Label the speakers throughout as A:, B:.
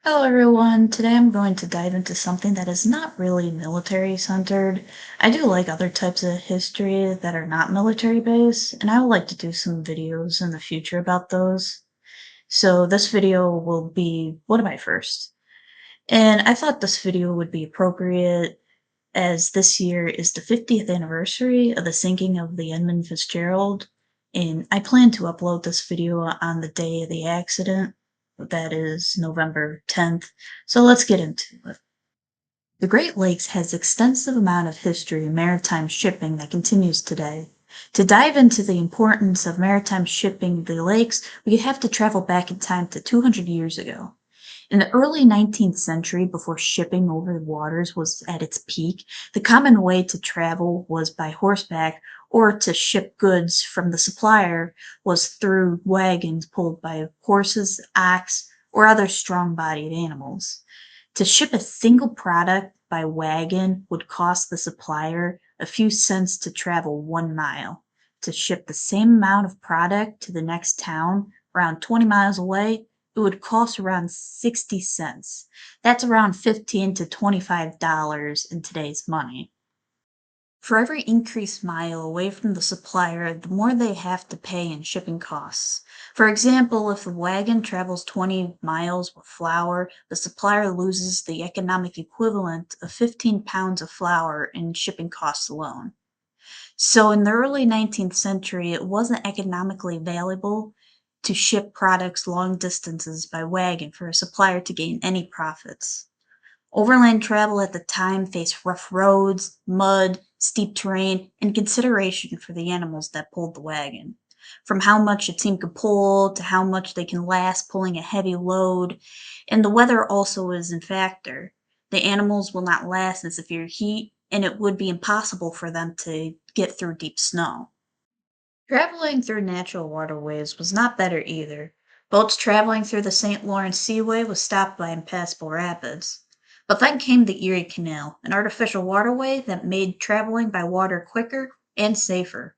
A: Hello everyone, today I'm going to dive into something that is not really military centered. I do like other types of history that are not military based, and I would like to do some videos in the future about those. So this video will be one of my first. And I thought this video would be appropriate as this year is the 50th anniversary of the sinking of the Edmund Fitzgerald, and I plan to upload this video on the day of the accident. That is November 10th. So let's get into it. The Great Lakes has extensive amount of history in maritime shipping that continues today. To dive into the importance of maritime shipping the lakes, we have to travel back in time to 200 years ago. In the early 19th century, before shipping over the waters was at its peak, the common way to travel was by horseback, or to ship goods from the supplier was through wagons pulled by horses, ox, or other strong-bodied animals. To ship a single product by wagon would cost the supplier a few cents to travel 1 mile. To ship the same amount of product to the next town, around 20 miles away, it would cost around 60 cents. That's around 15 to $25 in today's money. For every increased mile away from the supplier, the more they have to pay in shipping costs. For example, if the wagon travels 20 miles with flour, the supplier loses the economic equivalent of 15 pounds of flour in shipping costs alone. So in the early 19th century, it wasn't economically valuable to ship products long distances by wagon for a supplier to gain any profits. Overland travel at the time faced rough roads, mud, steep terrain, and consideration for the animals that pulled the wagon. From how much a team could pull to how much they can last pulling a heavy load, and the weather also is a factor. The animals will not last in severe heat, and it would be impossible for them to get through deep snow. Traveling through natural waterways was not better either. Boats traveling through the St. Lawrence Seaway was stopped by impassable rapids. But then came the Erie Canal, an artificial waterway that made traveling by water quicker and safer.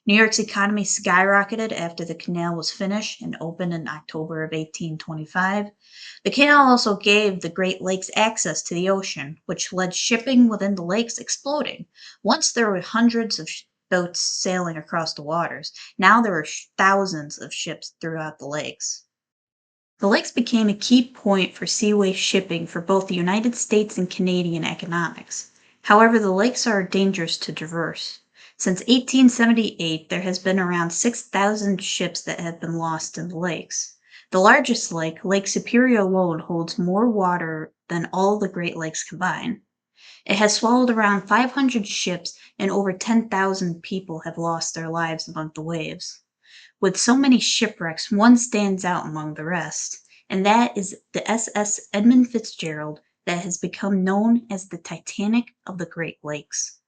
A: New York's economy skyrocketed after the canal was finished and opened in October of 1825. The canal also gave the Great Lakes access to the ocean, which led shipping within the lakes exploding. Once there were hundreds of boats sailing across the waters. Now there are thousands of ships throughout the lakes. The lakes became a key point for seaway shipping for both the United States and Canadian economics. However, the lakes are dangerous to traverse. Since 1878, there has been around 6,000 ships that have been lost in the lakes. The largest lake, Lake Superior alone, holds more water than all the Great Lakes combined. It has swallowed around 500 ships, and over 10,000 people have lost their lives among the waves. With so many shipwrecks, one stands out among the rest, and that is the SS Edmund Fitzgerald that has become known as the Titanic of the Great Lakes.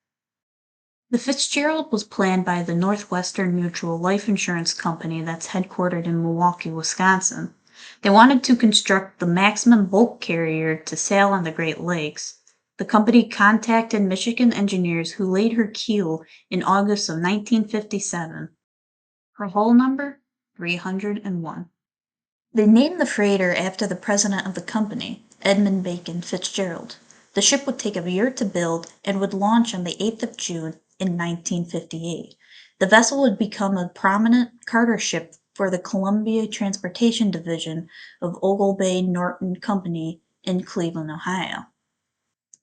A: The Fitzgerald was planned by the Northwestern Mutual Life Insurance Company that's headquartered in Milwaukee, Wisconsin. They wanted to construct the maximum bulk carrier to sail on the Great Lakes. The company contacted Michigan engineers who laid her keel in August of 1957. Her hull number? 301. They named the freighter after the president of the company, Edmund Bacon Fitzgerald. The ship would take a year to build and would launch on the 8th of June in 1958. The vessel would become a prominent cargo ship for the Columbia Transportation Division of Oglebay Norton Company in Cleveland, Ohio.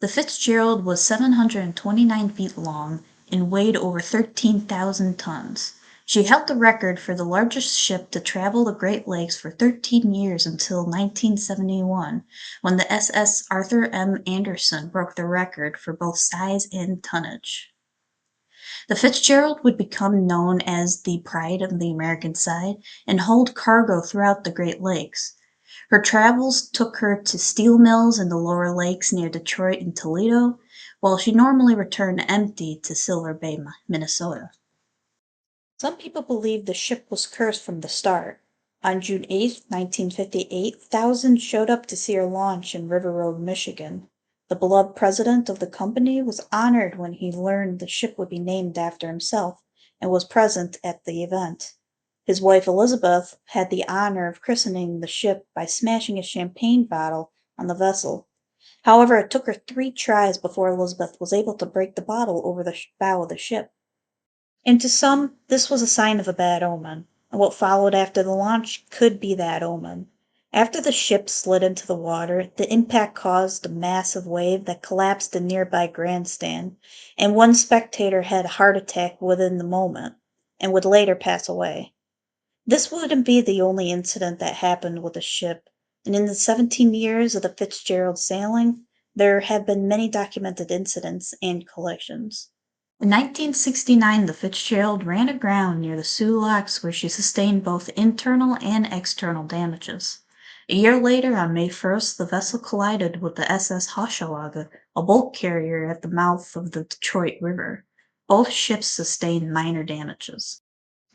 A: The Fitzgerald was 729 feet long and weighed over 13,000 tons. She held the record for the largest ship to travel the Great Lakes for 13 years until 1971, when the SS Arthur M. Anderson broke the record for both size and tonnage. The Fitzgerald would become known as the pride of the American side and hauled cargo throughout the Great Lakes. Her travels took her to steel mills in the lower lakes near Detroit and Toledo, while she normally returned empty to Silver Bay, Minnesota. Some people believe the ship was cursed from the start. On June 8, 1958, thousands showed up to see her launch in River Road, Michigan. The beloved president of the company was honored when he learned the ship would be named after himself and was present at the event. His wife Elizabeth had the honor of christening the ship by smashing a champagne bottle on the vessel. However, it took her 3 tries before Elizabeth was able to break the bottle over the bow of the ship. And to some, this was a sign of a bad omen, and what followed after the launch could be that omen. After the ship slid into the water, the impact caused a massive wave that collapsed a nearby grandstand, and one spectator had a heart attack within the moment and would later pass away. This wouldn't be the only incident that happened with the ship, and in the 17 years of the Fitzgerald sailing, there have been many documented incidents and collisions. In 1969, the Fitzgerald ran aground near the Sioux Locks where she sustained both internal and external damages. A year later, on May 1st, the vessel collided with the SS Hochelaga, a bulk carrier at the mouth of the Detroit River. Both ships sustained minor damages.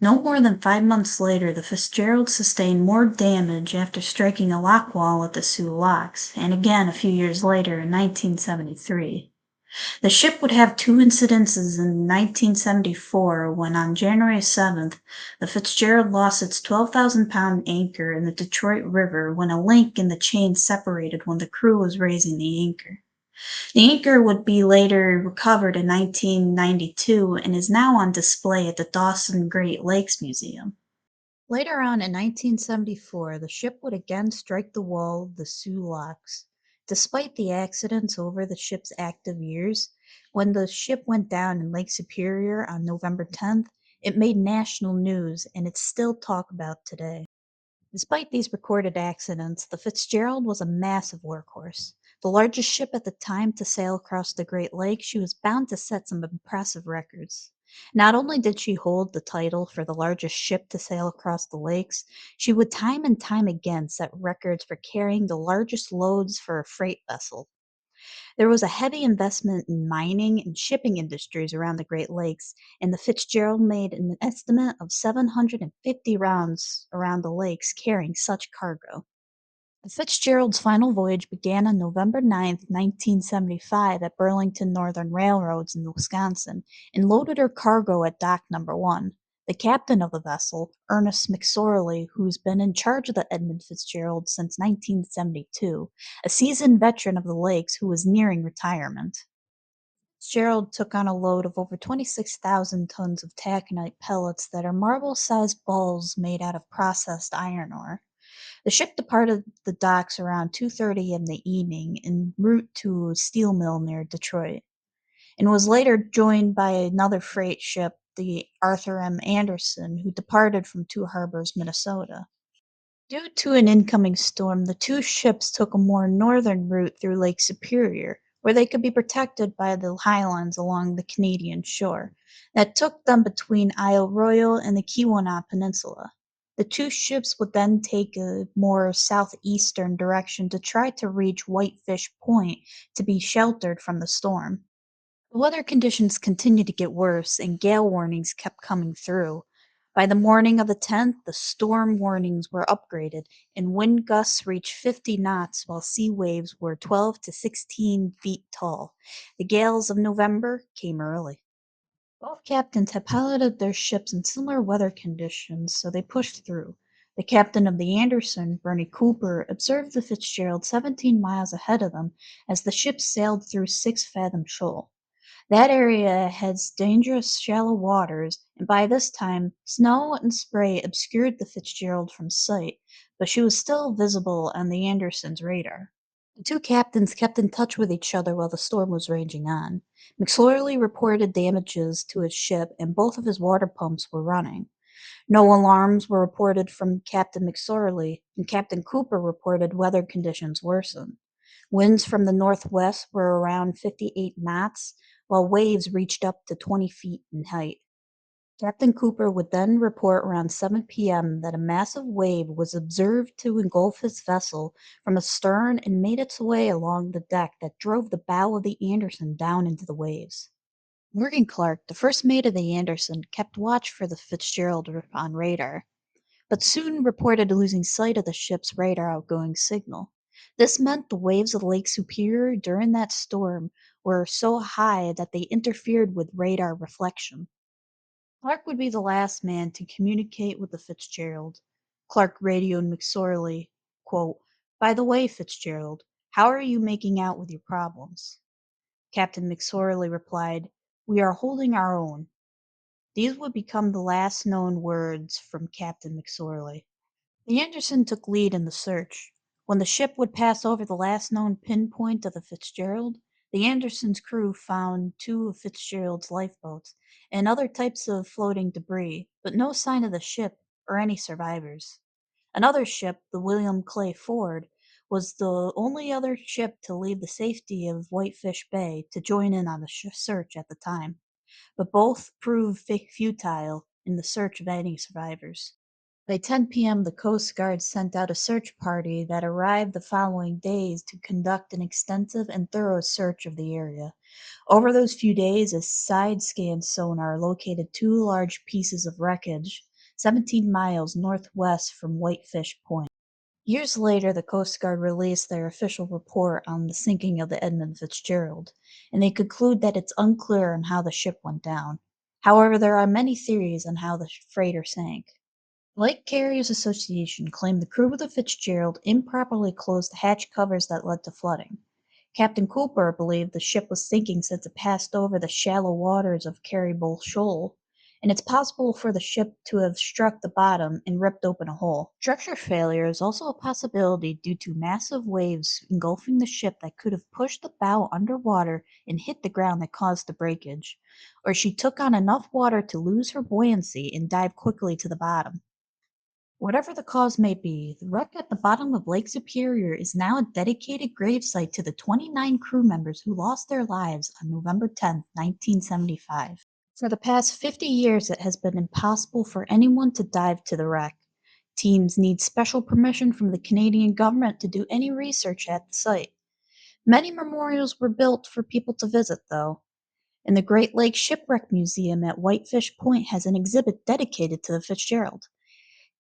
A: No more than 5 months later, the Fitzgerald sustained more damage after striking a lock wall at the Sioux Locks, and again a few years later in 1973. The ship would have two incidences in 1974 when, on January 7th, the Fitzgerald lost its 12,000-pound anchor in the Detroit River when a link in the chain separated when the crew was raising the anchor. The anchor would be later recovered in 1992 and is now on display at the Dawson Great Lakes Museum. Later on in 1974, the ship would again strike the wall of the Sioux Locks. Despite the accidents over the ship's active years, when the ship went down in Lake Superior on November 10th, it made national news and it's still talked about today. Despite these recorded accidents, the Fitzgerald was a massive workhorse. The largest ship at the time to sail across the Great Lakes, she was bound to set some impressive records. Not only did she hold the title for the largest ship to sail across the lakes, she would time and time again set records for carrying the largest loads for a freight vessel. There was a heavy investment in mining and shipping industries around the Great Lakes, and the Fitzgerald made an estimate of 750 rounds around the lakes carrying such cargo. The Fitzgerald's final voyage began on November 9th, 1975, at Burlington Northern Railroads in Wisconsin and loaded her cargo at dock number 1. The captain of the vessel, Ernest McSorley, who's been in charge of the Edmund Fitzgerald since 1972, a seasoned veteran of the lakes who was nearing retirement. Fitzgerald took on a load of over 26,000 tons of taconite pellets that are marble-sized balls made out of processed iron ore. The ship departed the docks around 2:30 in the evening en route to a steel mill near Detroit, and was later joined by another freight ship, the Arthur M. Anderson, who departed from Two Harbors, Minnesota. Due to an incoming storm, the two ships took a more northern route through Lake Superior, where they could be protected by the highlands along the Canadian shore. That took them between Isle Royale and the Keweenaw Peninsula. The two ships would then take a more southeastern direction to try to reach Whitefish Point to be sheltered from the storm. The weather conditions continued to get worse, and gale warnings kept coming through. By the morning of the 10th, the storm warnings were upgraded, and wind gusts reached 50 knots while sea waves were 12 to 16 feet tall. The gales of November came early. Both captains had piloted their ships in similar weather conditions, so they pushed through. The captain of the Anderson, Bernie Cooper, observed the Fitzgerald 17 miles ahead of them as the ship sailed through Six Fathom Shoal. That area has dangerous shallow waters, and by this time, snow and spray obscured the Fitzgerald from sight, but she was still visible on the Anderson's radar. The two captains kept in touch with each other while the storm was raging on. McSorley reported damages to his ship, and both of his water pumps were running. No alarms were reported from Captain McSorley, and Captain Cooper reported weather conditions worsened. Winds from the northwest were around 58 knots, while waves reached up to 20 feet in height. Captain Cooper would then report around 7 p.m. that a massive wave was observed to engulf his vessel from astern and made its way along the deck that drove the bow of the Anderson down into the waves. Morgan Clark, the first mate of the Anderson, kept watch for the Fitzgerald on radar, but soon reported losing sight of the ship's radar outgoing signal. This meant the waves of Lake Superior during that storm were so high that they interfered with radar reflection. Clark would be the last man to communicate with the Fitzgerald. Clark radioed McSorley, quote, "By the way, Fitzgerald, "How are you making out with your problems?" Captain McSorley replied, "We are holding our own." These would become the last known words from Captain McSorley. The Anderson took lead in the search. When the ship would pass over the last known pinpoint of the Fitzgerald, the Anderson's crew found two of Fitzgerald's lifeboats and other types of floating debris, but no sign of the ship or any survivors. Another ship, the William Clay Ford, was the only other ship to leave the safety of Whitefish Bay to join in on the search at the time, but both proved futile in the search of any survivors. By 10 p.m., the Coast Guard sent out a search party that arrived the following days to conduct an extensive and thorough search of the area. Over those few days, a side-scan sonar located two large pieces of wreckage 17 miles northwest from Whitefish Point. Years later, the Coast Guard released their official report on the sinking of the Edmund Fitzgerald, and they conclude that it's unclear on how the ship went down. However, there are many theories on how the freighter sank. Lake Carriers Association claimed the crew of the Fitzgerald improperly closed the hatch covers that led to flooding. Captain Cooper believed the ship was sinking since it passed over the shallow waters of Carrybull Shoal, and it's possible for the ship to have struck the bottom and ripped open a hole. Structure failure is also a possibility due to massive waves engulfing the ship that could have pushed the bow underwater and hit the ground that caused the breakage, or she took on enough water to lose her buoyancy and dive quickly to the bottom. Whatever the cause may be, the wreck at the bottom of Lake Superior is now a dedicated gravesite to the 29 crew members who lost their lives on November 10, 1975. For the past 50 years, it has been impossible for anyone to dive to the wreck. Teams need special permission from the Canadian government to do any research at the site. Many memorials were built for people to visit, though, and the Great Lakes Shipwreck Museum at Whitefish Point has an exhibit dedicated to the Fitzgerald.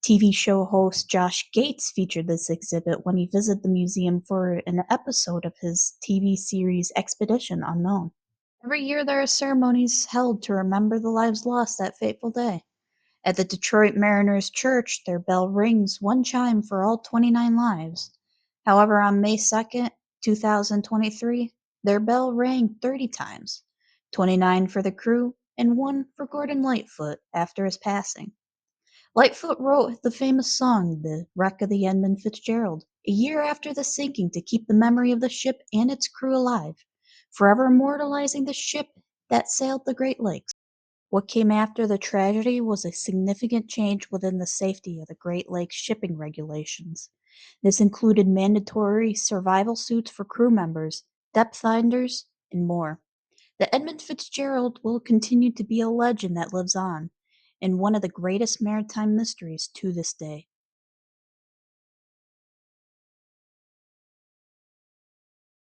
A: TV show host Josh Gates featured this exhibit when he visited the museum for an episode of his TV series Expedition Unknown. Every year there are ceremonies held to remember the lives lost that fateful day. At the Detroit Mariners Church, their bell rings one chime for all 29 lives. However, on May 2nd, 2023, their bell rang 30 times, 29 for the crew and one for Gordon Lightfoot after his passing. Lightfoot wrote the famous song, "The Wreck of the Edmund Fitzgerald," a year after the sinking to keep the memory of the ship and its crew alive, forever immortalizing the ship that sailed the Great Lakes. What came after the tragedy was a significant change within the safety of the Great Lakes shipping regulations. This included mandatory survival suits for crew members, depth finders, and more. The Edmund Fitzgerald will continue to be a legend that lives on, and one of the greatest maritime mysteries to this day.